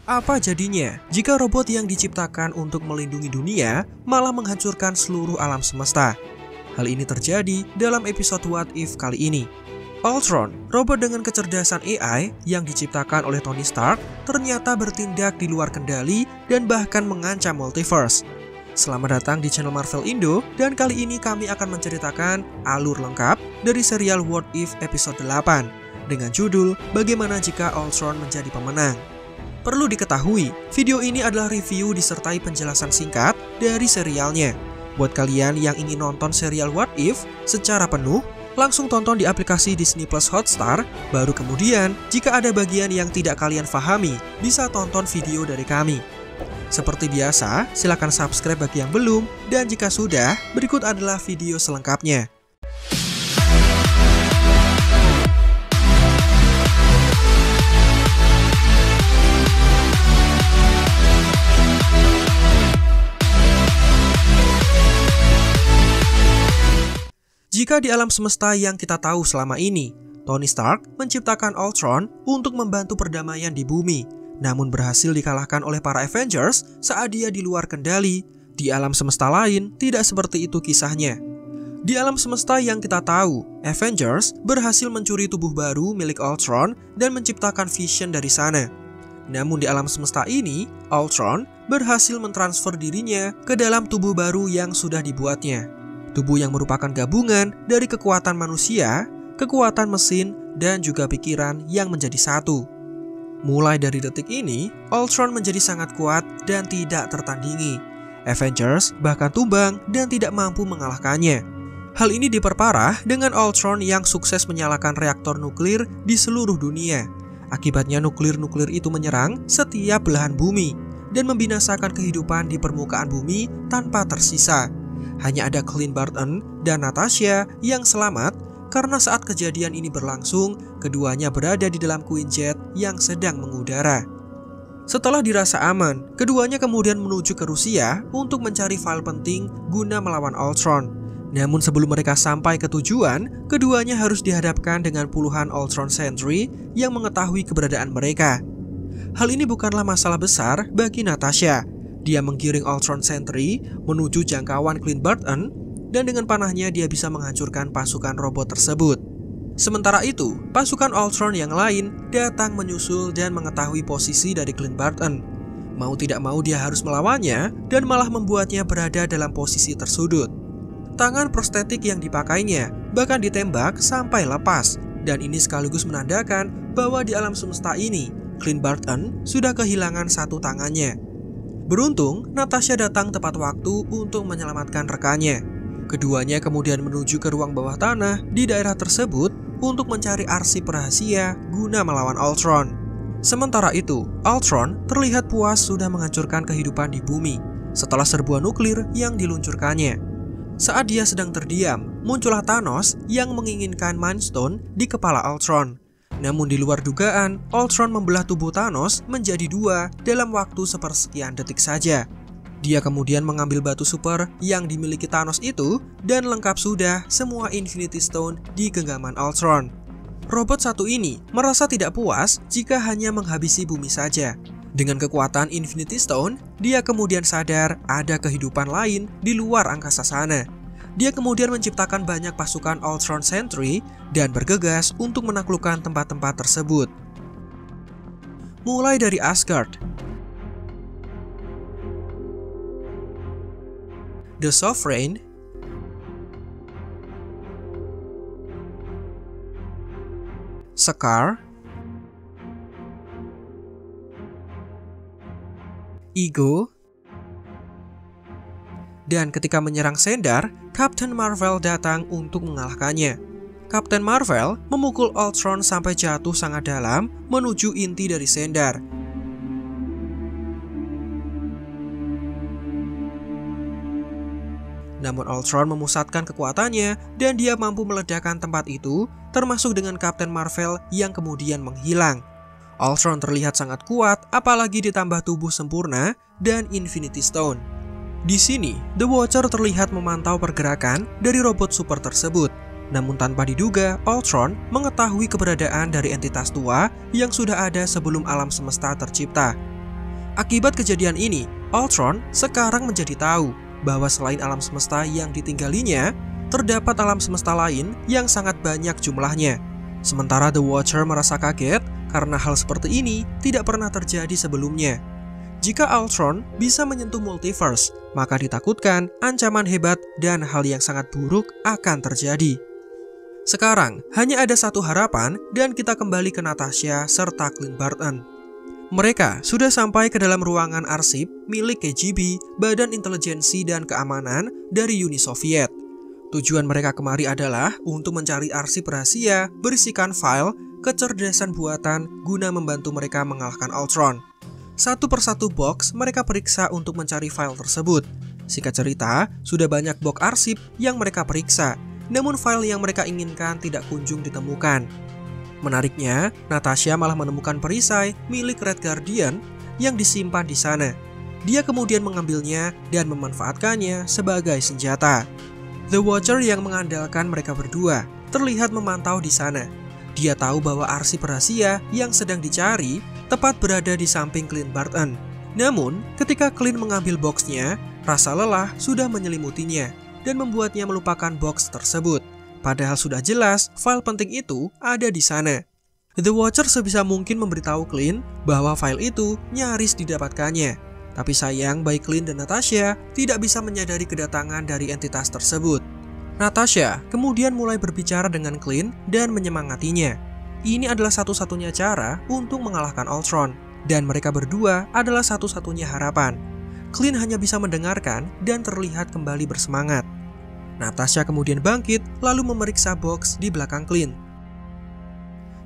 Apa jadinya jika robot yang diciptakan untuk melindungi dunia malah menghancurkan seluruh alam semesta? Hal ini terjadi dalam episode What If kali ini. Ultron, robot dengan kecerdasan AI yang diciptakan oleh Tony Stark, ternyata bertindak di luar kendali dan bahkan mengancam multiverse. Selamat datang di channel Marvel Indo, dan kali ini kami akan menceritakan alur lengkap dari serial What If episode 8 dengan judul Bagaimana Jika Ultron Menjadi Pemenang. Perlu diketahui, video ini adalah review disertai penjelasan singkat dari serialnya. Buat kalian yang ingin nonton serial What If secara penuh, langsung tonton di aplikasi Disney Plus Hotstar. Baru kemudian, jika ada bagian yang tidak kalian pahami, bisa tonton video dari kami. Seperti biasa, silakan subscribe bagi yang belum, dan jika sudah, berikut adalah video selengkapnya. Jika di alam semesta yang kita tahu selama ini, Tony Stark menciptakan Ultron untuk membantu perdamaian di bumi, namun berhasil dikalahkan oleh para Avengers saat dia di luar kendali. Di alam semesta lain, tidak seperti itu kisahnya. Di alam semesta yang kita tahu, Avengers berhasil mencuri tubuh baru milik Ultron dan menciptakan Vision dari sana. Namun di alam semesta ini, Ultron berhasil mentransfer dirinya ke dalam tubuh baru yang sudah dibuatnya. Tubuh yang merupakan gabungan dari kekuatan manusia, kekuatan mesin, dan juga pikiran yang menjadi satu. Mulai dari detik ini, Ultron menjadi sangat kuat dan tidak tertandingi. Avengers bahkan tumbang dan tidak mampu mengalahkannya. Hal ini diperparah dengan Ultron yang sukses menyalakan reaktor nuklir di seluruh dunia. Akibatnya nuklir-nuklir itu menyerang setiap belahan bumi dan membinasakan kehidupan di permukaan bumi tanpa tersisa. Hanya ada Clint Barton dan Natasha yang selamat karena saat kejadian ini berlangsung, keduanya berada di dalam Quinjet yang sedang mengudara. Setelah dirasa aman, keduanya kemudian menuju ke Rusia untuk mencari file penting guna melawan Ultron. Namun sebelum mereka sampai ke tujuan, keduanya harus dihadapkan dengan puluhan Ultron Sentry yang mengetahui keberadaan mereka. Hal ini bukanlah masalah besar bagi Natasha. Dia menggiring Ultron Sentry menuju jangkauan Clint Barton, dan dengan panahnya dia bisa menghancurkan pasukan robot tersebut. Sementara itu, pasukan Ultron yang lain datang menyusul dan mengetahui posisi dari Clint Barton. Mau tidak mau dia harus melawannya dan malah membuatnya berada dalam posisi tersudut. Tangan prostetik yang dipakainya bahkan ditembak sampai lepas, dan ini sekaligus menandakan bahwa di alam semesta ini, Clint Barton sudah kehilangan satu tangannya. Beruntung, Natasha datang tepat waktu untuk menyelamatkan rekannya. Keduanya kemudian menuju ke ruang bawah tanah di daerah tersebut untuk mencari arsip rahasia guna melawan Ultron. Sementara itu, Ultron terlihat puas sudah menghancurkan kehidupan di bumi setelah serbuan nuklir yang diluncurkannya. Saat dia sedang terdiam, muncullah Thanos yang menginginkan Mind Stone di kepala Ultron. Namun di luar dugaan, Ultron membelah tubuh Thanos menjadi dua dalam waktu sepersekian detik saja. Dia kemudian mengambil batu super yang dimiliki Thanos itu, dan lengkap sudah semua Infinity Stone di genggaman Ultron. Robot satu ini merasa tidak puas jika hanya menghabisi bumi saja. Dengan kekuatan Infinity Stone, dia kemudian sadar ada kehidupan lain di luar angkasa sana. Dia kemudian menciptakan banyak pasukan Ultron Sentry dan bergegas untuk menaklukkan tempat-tempat tersebut. Mulai dari Asgard, The Sovereign, Sakaar, Ego, dan ketika menyerang Sendar, Captain Marvel datang untuk mengalahkannya. Captain Marvel memukul Ultron sampai jatuh sangat dalam menuju inti dari Sendar. Namun Ultron memusatkan kekuatannya dan dia mampu meledakkan tempat itu, termasuk dengan Captain Marvel yang kemudian menghilang. Ultron terlihat sangat kuat, apalagi ditambah tubuh sempurna dan Infinity Stone. Di sini, The Watcher terlihat memantau pergerakan dari robot super tersebut. Namun tanpa diduga, Ultron mengetahui keberadaan dari entitas tua yang sudah ada sebelum alam semesta tercipta. Akibat kejadian ini, Ultron sekarang menjadi tahu bahwa selain alam semesta yang ditinggalinya, terdapat alam semesta lain yang sangat banyak jumlahnya. Sementara The Watcher merasa kaget karena hal seperti ini tidak pernah terjadi sebelumnya. Jika Ultron bisa menyentuh multiverse, maka ditakutkan ancaman hebat dan hal yang sangat buruk akan terjadi. Sekarang, hanya ada satu harapan dan kita kembali ke Natasha serta Clint Barton. Mereka sudah sampai ke dalam ruangan arsip milik KGB, Badan Intelijensi dan Keamanan dari Uni Soviet. Tujuan mereka kemari adalah untuk mencari arsip rahasia berisikan file kecerdasan buatan guna membantu mereka mengalahkan Ultron. Satu persatu box mereka periksa untuk mencari file tersebut. Singkat cerita, sudah banyak box arsip yang mereka periksa, namun file yang mereka inginkan tidak kunjung ditemukan. Menariknya, Natasha malah menemukan perisai milik Red Guardian yang disimpan di sana. Dia kemudian mengambilnya dan memanfaatkannya sebagai senjata. The Watcher yang mengandalkan mereka berdua terlihat memantau di sana. Dia tahu bahwa arsip rahasia yang sedang dicari tepat berada di samping Clint Barton. Namun, ketika Clint mengambil boxnya, rasa lelah sudah menyelimutinya dan membuatnya melupakan box tersebut. Padahal sudah jelas file penting itu ada di sana. The Watcher sebisa mungkin memberitahu Clint bahwa file itu nyaris didapatkannya. Tapi sayang baik Clint dan Natasha tidak bisa menyadari kedatangan dari entitas tersebut. Natasha kemudian mulai berbicara dengan Clint dan menyemangatinya. Ini adalah satu-satunya cara untuk mengalahkan Ultron, dan mereka berdua adalah satu-satunya harapan. Clint hanya bisa mendengarkan dan terlihat kembali bersemangat. Natasha kemudian bangkit lalu memeriksa box di belakang Clint.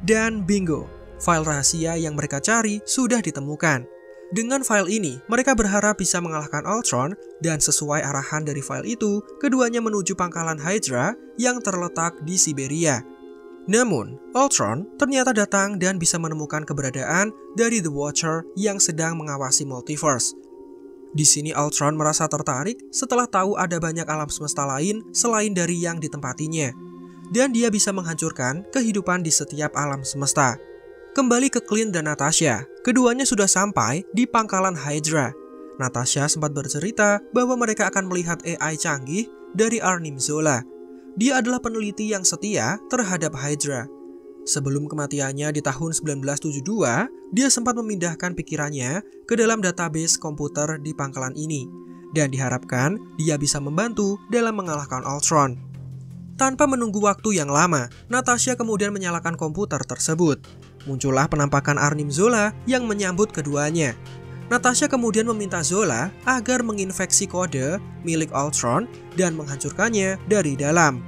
Dan bingo, file rahasia yang mereka cari sudah ditemukan. Dengan file ini, mereka berharap bisa mengalahkan Ultron dan sesuai arahan dari file itu, keduanya menuju pangkalan Hydra yang terletak di Siberia. Namun, Ultron ternyata datang dan bisa menemukan keberadaan dari The Watcher yang sedang mengawasi multiverse. Di sini Ultron merasa tertarik setelah tahu ada banyak alam semesta lain selain dari yang ditempatinya. Dan dia bisa menghancurkan kehidupan di setiap alam semesta. Kembali ke Clint dan Natasha, keduanya sudah sampai di pangkalan Hydra. Natasha sempat bercerita bahwa mereka akan melihat AI canggih dari Arnim Zola. Dia adalah peneliti yang setia terhadap Hydra. Sebelum kematiannya di tahun 1972, dia sempat memindahkan pikirannya ke dalam database komputer di pangkalan ini, dan diharapkan dia bisa membantu dalam mengalahkan Ultron. Tanpa menunggu waktu yang lama, Natasha kemudian menyalakan komputer tersebut. Muncullah penampakan Arnim Zola yang menyambut keduanya. Natasha kemudian meminta Zola agar menginfeksi kode milik Ultron dan menghancurkannya dari dalam.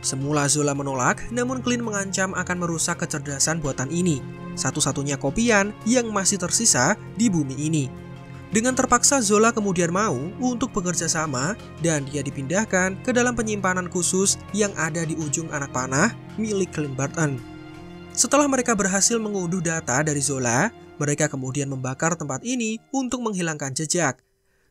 Semula Zola menolak, namun Clint mengancam akan merusak kecerdasan buatan ini, satu-satunya kopian yang masih tersisa di bumi ini. Dengan terpaksa Zola kemudian mau untuk bekerja sama dan dia dipindahkan ke dalam penyimpanan khusus yang ada di ujung anak panah milik Clint Barton. Setelah mereka berhasil mengunduh data dari Zola, mereka kemudian membakar tempat ini untuk menghilangkan jejak.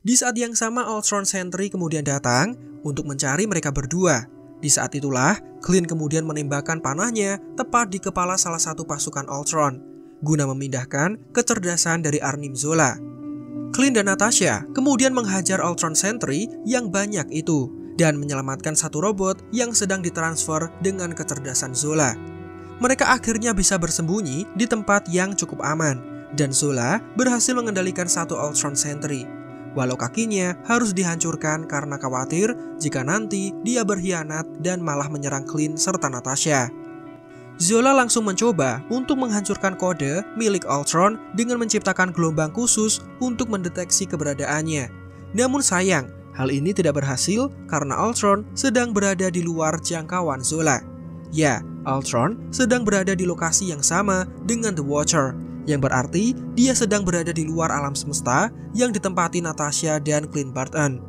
Di saat yang sama Ultron Sentry kemudian datang untuk mencari mereka berdua. Di saat itulah, Clint kemudian menembakkan panahnya tepat di kepala salah satu pasukan Ultron, guna memindahkan kecerdasan dari Arnim Zola. Clint dan Natasha kemudian menghajar Ultron Sentry yang banyak itu, dan menyelamatkan satu robot yang sedang ditransfer dengan kecerdasan Zola. Mereka akhirnya bisa bersembunyi di tempat yang cukup aman, dan Zola berhasil mengendalikan satu Ultron Sentry. Walau kakinya harus dihancurkan karena khawatir jika nanti dia berkhianat dan malah menyerang Clint serta Natasha. Zola langsung mencoba untuk menghancurkan kode milik Ultron dengan menciptakan gelombang khusus untuk mendeteksi keberadaannya. Namun sayang, hal ini tidak berhasil karena Ultron sedang berada di luar jangkauan Zola. Ya, Ultron sedang berada di lokasi yang sama dengan The Watcher, yang berarti dia sedang berada di luar alam semesta yang ditempati Natasha dan Clint Barton.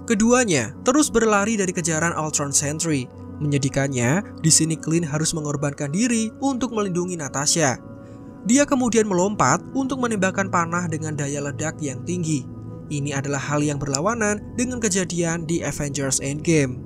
Keduanya terus berlari dari kejaran Ultron Sentry. Menyedihkannya, di sini Clint harus mengorbankan diri untuk melindungi Natasha. Dia kemudian melompat untuk menembakkan panah dengan daya ledak yang tinggi. Ini adalah hal yang berlawanan dengan kejadian di Avengers Endgame.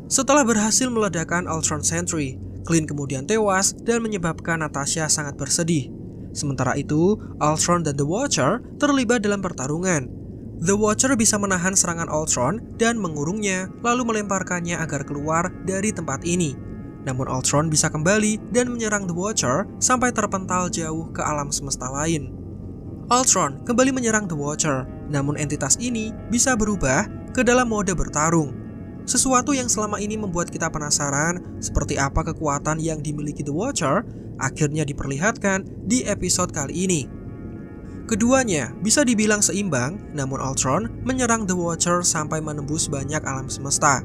Setelah berhasil meledakkan Ultron Sentry, Clint kemudian tewas dan menyebabkan Natasha sangat bersedih. Sementara itu, Ultron dan The Watcher terlibat dalam pertarungan. The Watcher bisa menahan serangan Ultron dan mengurungnya, lalu melemparkannya agar keluar dari tempat ini. Namun Ultron bisa kembali dan menyerang The Watcher sampai terpental jauh ke alam semesta lain. Ultron kembali menyerang The Watcher, namun entitas ini bisa berubah ke dalam mode bertarung. Sesuatu yang selama ini membuat kita penasaran seperti apa kekuatan yang dimiliki The Watcher akhirnya diperlihatkan di episode kali ini. Keduanya bisa dibilang seimbang, namun Ultron menyerang The Watcher sampai menembus banyak alam semesta.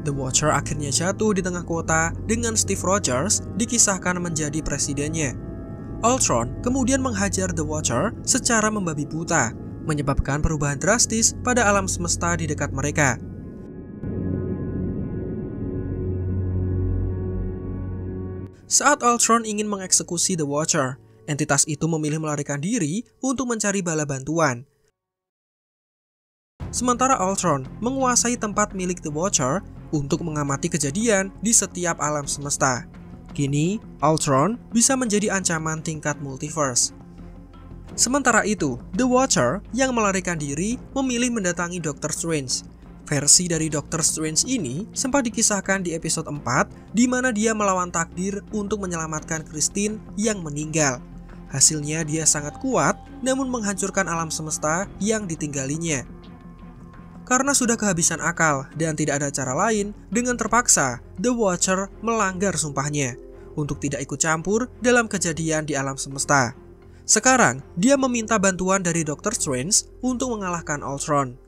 The Watcher akhirnya jatuh di tengah kota dengan Steve Rogers dikisahkan menjadi presidennya. Ultron kemudian menghajar The Watcher secara membabi buta, menyebabkan perubahan drastis pada alam semesta di dekat mereka. Saat Ultron ingin mengeksekusi The Watcher, entitas itu memilih melarikan diri untuk mencari bala bantuan. Sementara Ultron menguasai tempat milik The Watcher untuk mengamati kejadian di setiap alam semesta. Kini, Ultron bisa menjadi ancaman tingkat multiverse. Sementara itu, The Watcher yang melarikan diri memilih mendatangi Doctor Strange. Versi dari Doctor Strange ini sempat dikisahkan di episode 4 di mana dia melawan takdir untuk menyelamatkan Christine yang meninggal. Hasilnya dia sangat kuat namun menghancurkan alam semesta yang ditinggalinya. Karena sudah kehabisan akal dan tidak ada cara lain, dengan terpaksa The Watcher melanggar sumpahnya untuk tidak ikut campur dalam kejadian di alam semesta. Sekarang dia meminta bantuan dari Doctor Strange untuk mengalahkan Ultron.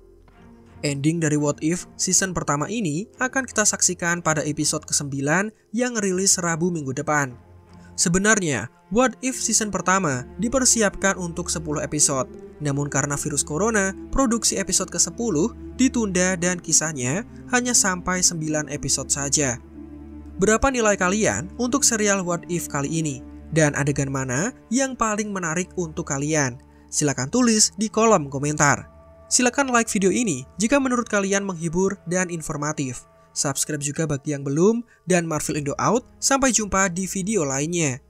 Ending dari What If season pertama ini akan kita saksikan pada episode ke-9 yang rilis Rabu minggu depan. Sebenarnya, What If season pertama dipersiapkan untuk 10 episode, namun karena virus corona, produksi episode ke-10 ditunda dan kisahnya hanya sampai 9 episode saja. Berapa nilai kalian untuk serial What If kali ini? Dan adegan mana yang paling menarik untuk kalian? Silakan tulis di kolom komentar. Silakan like video ini jika menurut kalian menghibur dan informatif. Subscribe juga bagi yang belum, dan Marvel Indo out. Sampai jumpa di video lainnya.